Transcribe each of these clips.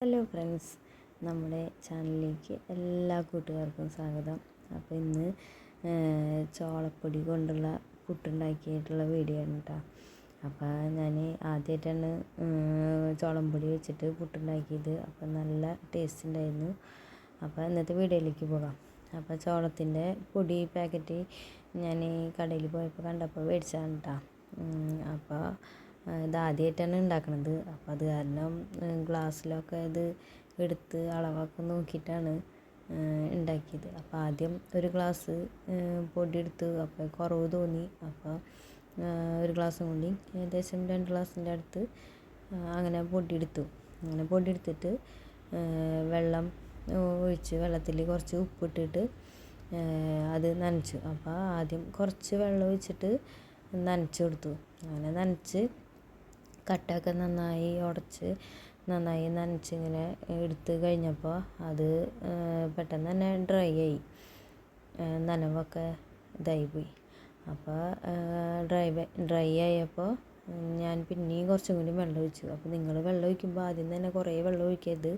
Hello friends, നമ്മുടെ ചാനലിലേക്ക് എല്ലാ കൂട്ടുകാർക്കും സ്വാഗതം. അപ്പോൾ ഇന്ന് ചോളപ്പൊടി കൊണ്ടുള്ള പുട്ടുണ്ടാക്കിയിട്ടുള്ള വീഡിയോ ആണ് കേട്ടോ. അപ്പോൾ ഞാൻ ആദ്യമായിട്ടാണ് ചോളംപൊടി വെച്ചിട്ട് പുട്ടുണ്ടാക്കിയത്. അപ്പോൾ നല്ല ടേസ്റ്റ് ഉണ്ടായിരുന്നു. അപ്പോൾ ഇന്നത്തെ വീഡിയോയിലേക്ക് പോകാം. അപ്പോൾ ചോളത്തിൻ്റെ പൊടി പാക്കറ്റ് ഞാൻ കടയിൽ പോയപ്പോൾ കണ്ടപ്പോൾ മേടിച്ചതാണ് കേട്ടോ. അപ്പോൾ ഇതാദ്യമായിട്ടാണ് ഉണ്ടാക്കണത്. അപ്പോൾ അത് കാരണം ഗ്ലാസ്സിലൊക്കെ ഇത് എടുത്ത് അളവൊക്കെ നോക്കിയിട്ടാണ് ഉണ്ടാക്കിയത്. അപ്പോൾ ആദ്യം ഒരു ഗ്ലാസ് പൊടി എടുത്ത്, അപ്പോൾ കുറവ് തോന്നി. അപ്പോൾ ഒരു ഗ്ലാസ്സും കൂടി ഏകദേശം 2 ഗ്ലാസിൻ്റെ അടുത്ത് അങ്ങനെ പൊടി എടുത്തു. അങ്ങനെ പൊടി എടുത്തിട്ട് വെള്ളം ഒഴിച്ച് വെള്ളത്തിൽ കുറച്ച് ഉപ്പിട്ടിട്ട് അത് നനച്ചു. അപ്പോൾ ആദ്യം കുറച്ച് വെള്ളം ഒഴിച്ചിട്ട് നനച്ച് കൊടുത്തു. അങ്ങനെ നനച്ച് കട്ടയൊക്കെ നന്നായി ഉടച്ച് നന്നായി നനച്ചിങ്ങനെ എടുത്ത് കഴിഞ്ഞപ്പോൾ അത് പെട്ടെന്ന് തന്നെ ഡ്രൈ ആയി, നനവൊക്കെ ഇതായിപ്പോയി. അപ്പോൾ ഡ്രൈ ആയപ്പോൾ ഞാൻ പിന്നെയും കുറച്ചും കൂടി വെള്ളം ഒഴിച്ചു. അപ്പോൾ നിങ്ങൾ വെള്ളം ഒഴിക്കുമ്പോൾ ആദ്യം തന്നെ കുറേ വെള്ളം ഒഴിക്കരുത്.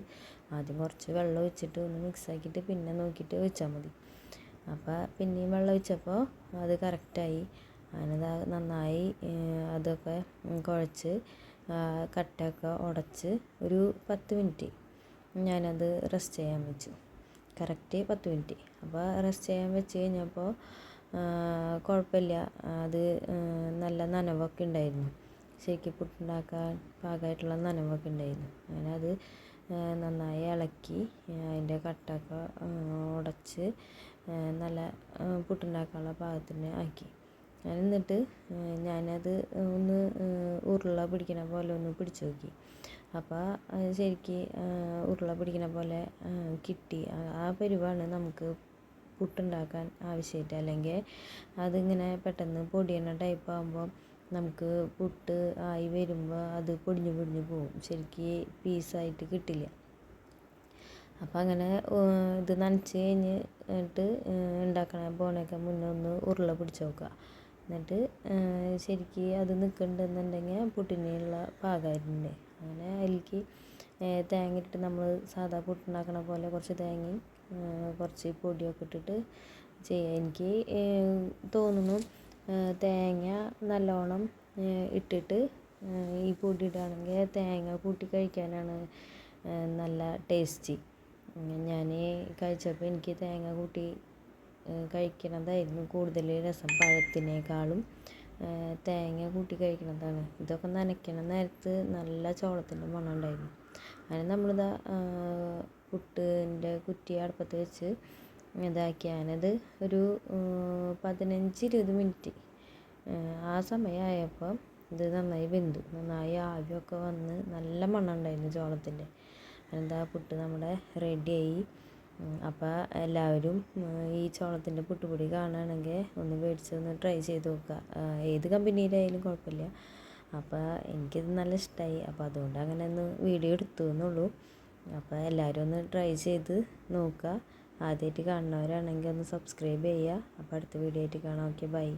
ആദ്യം കുറച്ച് വെള്ളം ഒഴിച്ചിട്ട് ഒന്ന് മിക്സാക്കിയിട്ട് പിന്നെ നോക്കിയിട്ട് ഒഴിച്ചാൽ മതി. അപ്പോൾ പിന്നെയും വെള്ളം ഒഴിച്ചപ്പോൾ അത് കറക്റ്റായി. അങ്ങനെ നന്നായി അതൊക്കെ കുഴച്ച് കട്ടയൊക്കെ ഉടച്ച് ഒരു 10 മിനിറ്റ് ഞാനത് റെസ്റ്റ് ചെയ്യാൻ വെച്ചു. Correct 10 minute. അപ്പോൾ റെസ്റ്റ് ചെയ്യാൻ വെച്ച് കഴിഞ്ഞപ്പോൾ കുഴപ്പമില്ല, അത് നല്ല നനവൊക്കെ ഉണ്ടായിരുന്നു. ശരിക്കും പുട്ടുണ്ടാക്കാൻ പാകമായിട്ടുള്ള നനവൊക്കെ ഉണ്ടായിരുന്നു. അങ്ങനെ അത് നന്നായി ഇളക്കി അതിൻ്റെ കട്ടയൊക്കെ ഉടച്ച് നല്ല പുട്ടുണ്ടാക്കാനുള്ള പാകത്തിന് ആക്കി. എന്നിട്ട് ഞാനത് ഒന്ന് ഉരുള പിടിക്കണ പോലെ ഒന്ന് പിടിച്ച് നോക്കി. അപ്പോൾ ശരിക്ക് ഉരുള പിടിക്കണ പോലെ കിട്ടി. ആ പരുവാണ് നമുക്ക് പുട്ടുണ്ടാക്കാൻ ആവശ്യമായിട്ട്. അല്ലെങ്കിൽ അതിങ്ങനെ പെട്ടെന്ന് പൊടിയണ ടൈപ്പ് ആകുമ്പോൾ നമുക്ക് പുട്ട് ആയി വരുമ്പോൾ അത് പൊടിഞ്ഞ് പോകും, ശരിക്ക് പീസായിട്ട് കിട്ടില്ല. അപ്പോൾ അങ്ങനെ ഇത് നനച്ച് കഴിഞ്ഞിട്ട് പോണേക്കെ മുന്നേ ഒന്ന് ഉരുള പിടിച്ച് നോക്കുക. എന്നിട്ട് ശരിക്ക് അത് നിൽക്കുന്നുണ്ടെന്നുണ്ടെങ്കിൽ പുട്ടിനുള്ള പാകമായിട്ടുണ്ട്. അങ്ങനെ അതിലേക്ക് തേങ്ങ ഇട്ടിട്ട് നമ്മൾ സാധാ പുട്ടുണ്ടാക്കണ പോലെ കുറച്ച് തേങ്ങയും കുറച്ച് പൊടിയൊക്കെ ഇട്ടിട്ട് ചെയ്യുക. എനിക്ക് തോന്നുന്നു തേങ്ങ നല്ലോണം ഇട്ടിട്ട് ഈ പൊടി ഇടുകയാണെങ്കിൽ തേങ്ങ കൂട്ടി കഴിക്കാനാണ് നല്ല ടേസ്റ്റി. ഞാൻ കഴിച്ചപ്പോൾ എനിക്ക് തേങ്ങ കൂട്ടി കഴിക്കണതായിരുന്നു കൂടുതൽ രസം. പഴത്തിനേക്കാളും തേങ്ങ കൂട്ടി കഴിക്കണതാണ്. ഇതൊക്കെ നനയ്ക്കണ നേരത്ത് നല്ല ചോളത്തിൻ്റെ മണം ഉണ്ടായിരുന്നു. അങ്ങനെ നമ്മളിതാ പുട്ടിൻ്റെ കുറ്റി അടുപ്പത്ത് വെച്ച് ഇതാക്കി. ഞാനത് ഒരു 15-20 മിനിറ്റ് ആ സമയമായപ്പോൾ ഇത് നന്നായി വെന്തു. നന്നായി ആവിയൊക്കെ വന്ന് നല്ല മണം ഉണ്ടായിരുന്നു ചോളത്തിൻ്റെ. എന്താ പുട്ട് നമ്മുടെ റെഡിയായി. അപ്പോൾ എല്ലാവരും ഈ ചോളത്തിൻ്റെ പുട്ടുപൊടി കാണുകയാണെങ്കിൽ ഒന്ന് മേടിച്ചൊന്ന് ട്രൈ ചെയ്ത് നോക്കുക. ഏത് കമ്പനിയിലായാലും കുഴപ്പമില്ല. അപ്പോൾ എനിക്കിത് നല്ല ഇഷ്ടമായി. അപ്പോൾ അതുകൊണ്ട് അങ്ങനെ ഒന്ന് വീഡിയോ എടുത്തു എന്നുള്ളൂ. അപ്പോൾ എല്ലാവരും ഒന്ന് ട്രൈ ചെയ്ത് നോക്കുക. ആദ്യമായിട്ട് കാണുന്നവരാണെങ്കിൽ ഒന്ന് സബ്സ്ക്രൈബ് ചെയ്യുക. അപ്പോൾ അടുത്ത വീഡിയോ ആയിട്ട് കാണാം. Okay, by.